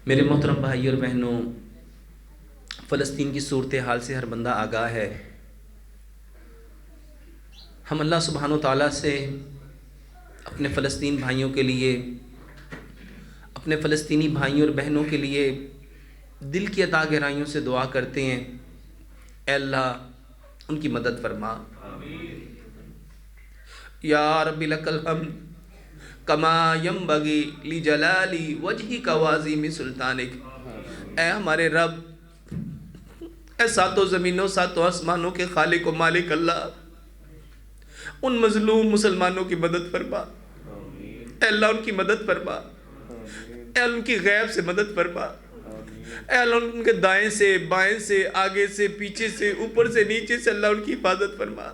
میرے محترم بھائی اور بہنوں، فلسطین کی صورتحال سے ہر بندہ آگاہ ہے۔ ہم اللہ سبحانہ و تعالیٰ سے اپنے فلسطین بھائیوں کے لیے، اپنے فلسطینی بھائیوں اور بہنوں کے لیے دل کی عطا گہرائیوں سے دعا کرتے ہیں، اے اللہ ان کی مدد فرما۔ یا رب لک الحمد کما ینبغی لجلال وجہک وعظیم سلطانک۔ اے ہمارے رب، اے ساتوں زمینوں ساتوں آسمانوں کے خالق و مالک اللہ، ان مظلوم مسلمانوں کی مدد فرما۔ اے اللہ ان کی مدد فرما، اے اللہ ان کی غیب سے مدد فرما، اے اللہ ان کے دائیں سے بائیں سے آگے سے پیچھے سے اوپر سے نیچے سے اللہ ان کی حفاظت فرما۔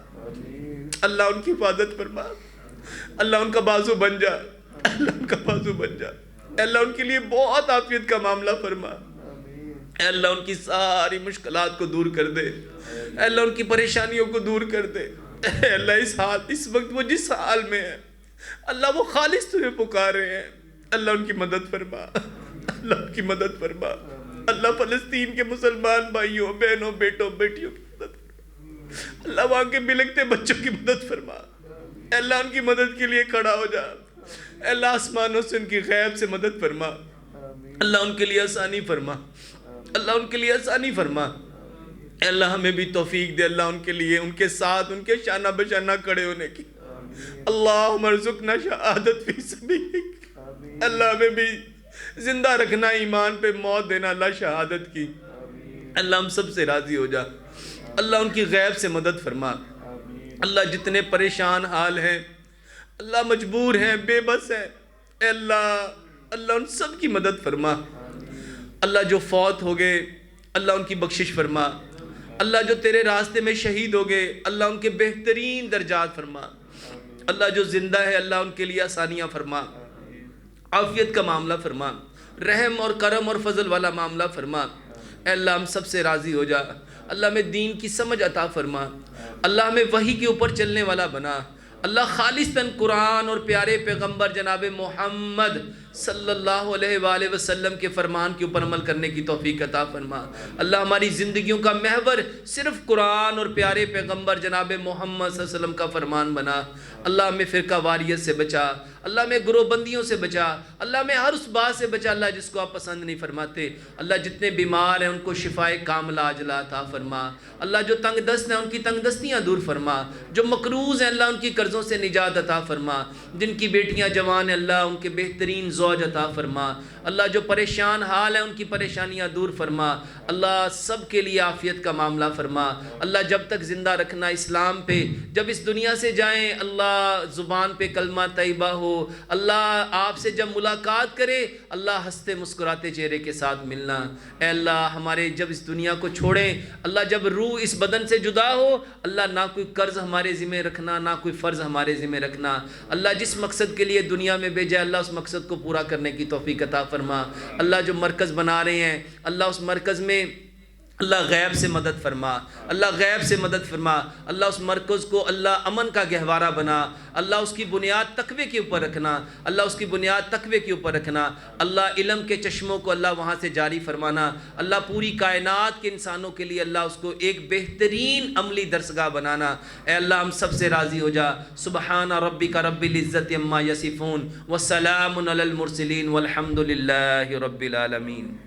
اللہ ان کی حفاظت فرما، اللہ ان کا بازو بن جا، اللہ ان کا بازو بن جا۔ اے اللہ ان کے لیے بہت عافیت کا معاملہ فرما۔ اے اللہ ان کی ساری مشکلات کو دور کر دے، اے اللہ ان کی پریشانیوں کو دور کر دے۔ اے اللہ اس وقت وہ جس حال میں ہے، اللہ وہ خالص تمہیں پکار رہے ہیں، اللہ ان کی مدد فرما، اللہ ان کی مدد فرما۔ اللہ فلسطین کے مسلمان بھائیوں بہنوں بیٹوں بیٹیوں کی مدد فرما، اللہ وہاں کے بلکتے بچوں کی مدد فرما۔ اے اللہ ان کی مدد کے لیے کھڑا ہو جا، اے اللہ آسمانوں سے ان کی غیب سے مدد فرما، اللہ ان کے لیے آسانی فرما، اللہ ان کے لیے آسانی فرما۔ اے اللہ ہمیں بھی توفیق دے، اللہ ان کے لیے ان کے ساتھ ان کے شانہ بشانہ کھڑے ہونے کی۔ اللہم ارزقنا شہادت فی سبیلک، اللہ ہمیں بھی زندہ رکھنا، ایمان پہ موت دینا، اللہ شہادت کی۔ اللہ ہم سب سے راضی ہو جا، اللہ ان کی غیب سے مدد فرما۔ اللہ جتنے پریشان حال ہیں، اللہ مجبور ہیں بے بس ہیں، اے اللہ ان سب کی مدد فرما۔ اللہ جو فوت ہو گئے اللہ ان کی بخشش فرما، اللہ جو تیرے راستے میں شہید ہو گئے اللہ ان کے بہترین درجات فرما، اللہ جو زندہ ہے اللہ ان کے لیے آسانیاں فرما، عافیت کا معاملہ فرما، رحم اور کرم اور فضل والا معاملہ فرما۔ اے اللہ ہم سب سے راضی ہو جا، اللہ ہمیں دین کی سمجھ عطا فرما، اللہ ہمیں وحی کے اوپر چلنے والا بنا، اللہ خالصتاً قرآن اور پیارے پیغمبر جناب محمد صلی اللہ علیہ وآلہ وسلم کے فرمان کے اوپر عمل کرنے کی توفیق عطا فرما۔ اللہ ہماری زندگیوں کا محور صرف قرآن اور پیارے پیغمبر جناب محمد صلی اللہ علیہ وسلم کا فرمان بنا۔ اللہ ہمیں فرقہ واریت سے بچا، اللہ ہمیں گروہ بندیوں سے بچا، اللہ ہمیں ہر اس بات سے بچا اللہ جس کو آپ پسند نہیں فرماتے۔ اللہ جتنے بیمار ہیں ان کو شفائے کاملہ عاجلہ عطا فرما، اللہ جو تنگ دست ہیں ان کی تنگ دستیاں دور فرما، جو مقروض ہیں اللہ ان کی قرضوں سے نجات عطا فرما، جن کی بیٹیاں جوان ہیں اللہ ان کے بہترین زوج عطا فرما، اللہ جو پریشان حال ہیں ان کی پریشانیاں دور فرما، اللہ سب کے لیے عافیت کا معاملہ فرما۔ اللہ جب تک زندہ رکھنا اسلام پہ، جب اس دنیا سے جائیں اللہ زبان پہ کلمہ طیبہ ہو، اللہ آپ سے جب ملاقات کرے اللہ ہنستے مسکراتے چہرے کے ساتھ ملنا۔ اے اللہ ہمارے جب اس دنیا کو چھوڑیں، اللہ جب روح اس بدن سے جدا ہو اللہ نہ کوئی قرض ہمارے ذمہ رکھنا نہ کوئی فرض ہمارے ذمہ رکھنا، اللہ جس مقصد کے لیے دنیا میں بھیجا اللہ اس مقصد کو پورا کرنے کی توفیق عطا فرما۔ اللہ جو مرکز بنا رہے ہیں اللہ اس مرکز میں اللہ غیب سے مدد فرما، اللہ غیب سے مدد فرما، اللہ اس مرکز کو اللہ امن کا گہوارہ بنا، اللہ اس کی بنیاد تقوی کے اوپر رکھنا، اللہ اس کی بنیاد تقوی کے اوپر رکھنا، اللہ علم کے چشموں کو اللہ وہاں سے جاری فرمانا، اللہ پوری کائنات کے انسانوں کے لیے اللہ اس کو ایک بہترین عملی درسگاہ بنانا۔ اے اللہ ہم سب سے راضی ہو جا۔ سبحان ربک رب العزت عما یصفون وسلام علی المرسلین والحمد للہ رب العالمین۔